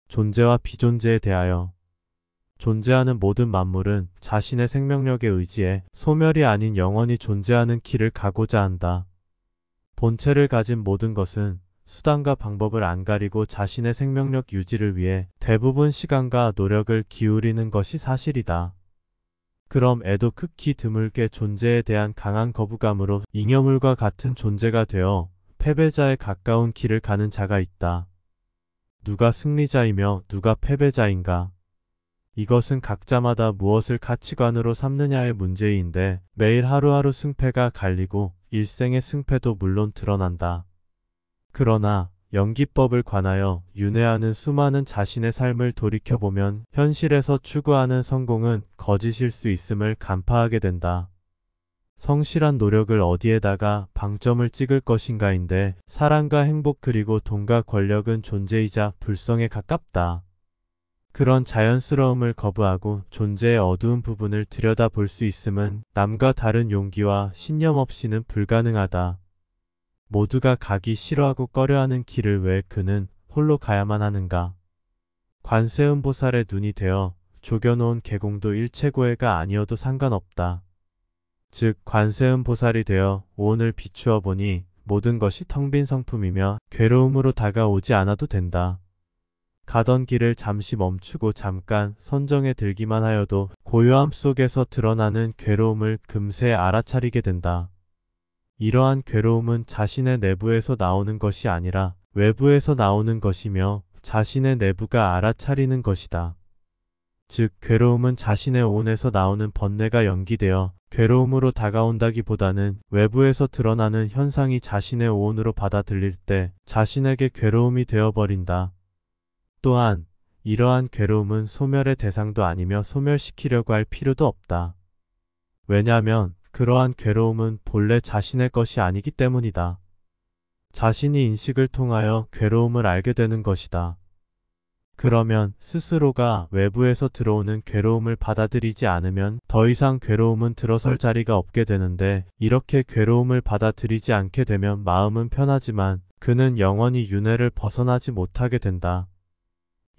존재와 비존재에 대하여. 존재하는 모든 만물은 자신의 생명력에 의지해 소멸이 아닌 영원히 존재하는 길을 가고자 한다. 본체를 가진 모든 것은 수단과 방법을 안 가리고 자신의 생명력 유지를 위해 대부분 시간과 노력을 기울이는 것이 사실이다. 그럼 애도 극히 드물게 존재에 대한 강한 거부감으로 잉여물과 같은 존재가 되어 패배자에 가까운 길을 가는 자가 있다. 누가 승리자이며 누가 패배자인가? 이것은 각자마다 무엇을 가치관으로 삼느냐의 문제인데 매일 하루하루 승패가 갈리고 일생의 승패도 물론 드러난다. 그러나 연기법을 관하여 윤회하는 수많은 자신의 삶을 돌이켜보면 현실에서 추구하는 성공은 거짓일 수 있음을 간파하게 된다. 성실한 노력을 어디에다가 방점을 찍을 것인가인데 사랑과 행복 그리고 돈과 권력은 존재이자 불성에 가깝다. 그런 자연스러움을 거부하고 존재의 어두운 부분을 들여다볼 수 있음은 남과 다른 용기와 신념 없이는 불가능하다. 모두가 가기 싫어하고 꺼려하는 길을 왜 그는 홀로 가야만 하는가? 관세음보살의 눈이 되어 조겨놓은 계공도 일체고해가 아니어도 상관없다. 즉 관세음보살이 되어 오온을 비추어 보니 모든 것이 텅 빈 성품이며 괴로움으로 다가오지 않아도 된다. 가던 길을 잠시 멈추고 잠깐 선정에 들기만 하여도 고요함 속에서 드러나는 괴로움을 금세 알아차리게 된다. 이러한 괴로움은 자신의 내부에서 나오는 것이 아니라 외부에서 나오는 것이며 자신의 내부가 알아차리는 것이다. 즉 괴로움은 자신의 온에서 나오는 번뇌가 연기되어 괴로움으로 다가온다기보다는 외부에서 드러나는 현상이 자신의 온으로 받아들일 때 자신에게 괴로움이 되어버린다. 또한 이러한 괴로움은 소멸의 대상도 아니며 소멸시키려고 할 필요도 없다. 왜냐하면 그러한 괴로움은 본래 자신의 것이 아니기 때문이다. 자신이 인식을 통하여 괴로움을 알게 되는 것이다. 그러면 스스로가 외부에서 들어오는 괴로움을 받아들이지 않으면 더 이상 괴로움은 들어설 자리가 없게 되는데 이렇게 괴로움을 받아들이지 않게 되면 마음은 편하지만 그는 영원히 윤회를 벗어나지 못하게 된다.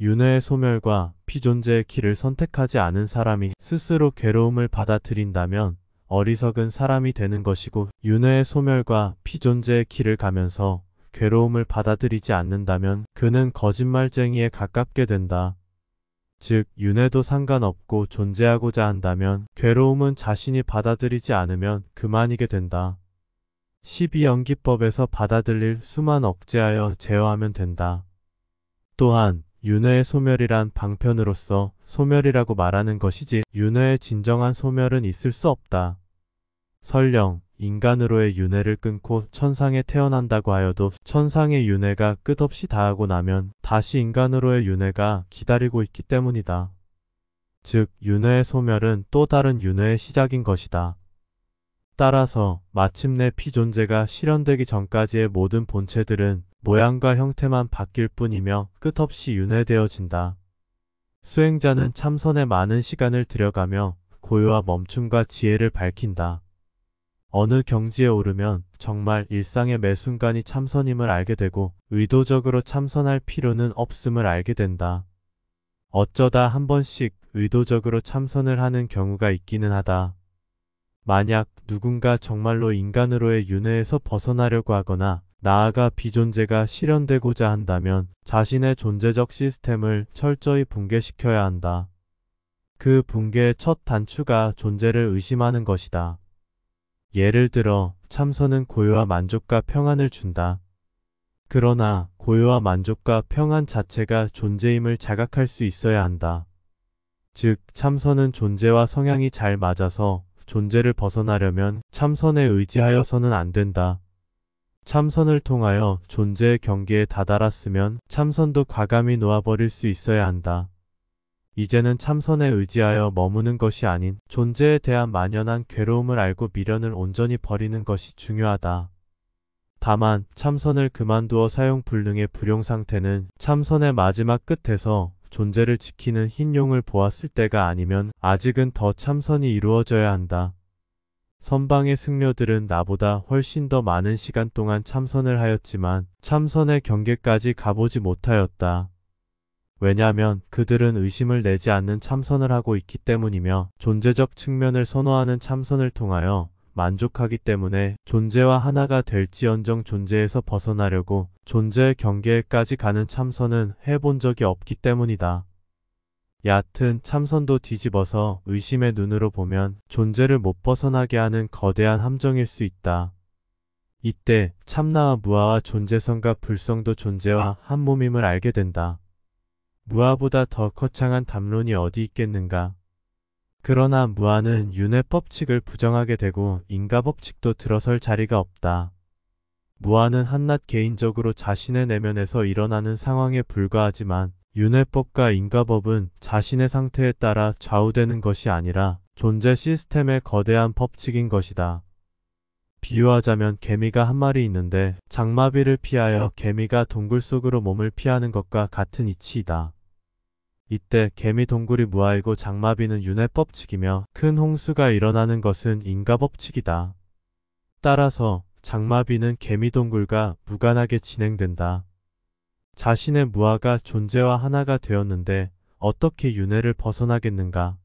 윤회의 소멸과 피존재의 길을 선택하지 않은 사람이 스스로 괴로움을 받아들인다면 어리석은 사람이 되는 것이고 윤회의 소멸과 피존재의 길을 가면서 괴로움을 받아들이지 않는다면 그는 거짓말쟁이에 가깝게 된다. 즉 윤회도 상관없고 존재하고자 한다면 괴로움은 자신이 받아들이지 않으면 그만이게 된다. 12연기법에서 받아들일 수만 억제하여 제어하면 된다. 또한 윤회의 소멸이란 방편으로서 소멸이라고 말하는 것이지 윤회의 진정한 소멸은 있을 수 없다. 설령 인간으로의 윤회를 끊고 천상에 태어난다고 하여도 천상의 윤회가 끝없이 다하고 나면 다시 인간으로의 윤회가 기다리고 있기 때문이다. 즉 윤회의 소멸은 또 다른 윤회의 시작인 것이다. 따라서 마침내 피존재가 실현되기 전까지의 모든 본체들은 모양과 형태만 바뀔 뿐이며 끝없이 윤회되어진다. 수행자는 참선에 많은 시간을 들여가며 고요와 멈춤과 지혜를 밝힌다. 어느 경지에 오르면 정말 일상의 매 순간이 참선임을 알게 되고 의도적으로 참선할 필요는 없음을 알게 된다. 어쩌다 한 번씩 의도적으로 참선을 하는 경우가 있기는 하다. 만약 누군가 정말로 인간으로의 윤회에서 벗어나려고 하거나 나아가 비존재가 실현되고자 한다면 자신의 존재적 시스템을 철저히 붕괴시켜야 한다. 그 붕괴의 첫 단추가 존재를 의심하는 것이다. 예를 들어 참선은 고요와 만족과 평안을 준다. 그러나 고요와 만족과 평안 자체가 존재임을 자각할 수 있어야 한다. 즉 참선은 존재와 성향이 잘 맞아서 존재를 벗어나려면 참선에 의지하여서는 안 된다. 참선을 통하여 존재의 경계에 다다랐으면 참선도 과감히 놓아버릴 수 있어야 한다. 이제는 참선에 의지하여 머무는 것이 아닌 존재에 대한 만연한 괴로움을 알고 미련을 온전히 버리는 것이 중요하다. 다만 참선을 그만두어 사용불능의 불용 상태는 참선의 마지막 끝에서 존재를 지키는 흰 용을 보았을 때가 아니면 아직은 더 참선이 이루어져야 한다. 선방의 승려들은 나보다 훨씬 더 많은 시간 동안 참선을 하였지만 참선의 경계까지 가보지 못하였다. 왜냐하면 그들은 의심을 내지 않는 참선을 하고 있기 때문이며 존재적 측면을 선호하는 참선을 통하여 만족하기 때문에 존재와 하나가 될지언정 존재에서 벗어나려고 존재의 경계에까지 가는 참선은 해본 적이 없기 때문이다. 얕은 참선도 뒤집어서 의심의 눈으로 보면 존재를 못 벗어나게 하는 거대한 함정일 수 있다. 이때 참나와 무아와 존재성과 불성도 존재와 한 몸임을 알게 된다. 무아보다 더 거창한 담론이 어디 있겠는가? 그러나 무아는 윤회 법칙을 부정하게 되고 인가 법칙도 들어설 자리가 없다. 무아는 한낱 개인적으로 자신의 내면에서 일어나는 상황에 불과하지만 윤회법과 인가법은 자신의 상태에 따라 좌우되는 것이 아니라 존재 시스템의 거대한 법칙인 것이다. 비유하자면 개미가 한 마리 있는데 장마비를 피하여 개미가 동굴 속으로 몸을 피하는 것과 같은 이치이다. 이때 개미 동굴이 무아이고 장마비는 윤회법칙이며 큰 홍수가 일어나는 것은 인가법칙이다. 따라서 장마비는 개미 동굴과 무관하게 진행된다. 자신의 무아가 존재와 하나가 되었는데 어떻게 윤회를 벗어나겠는가?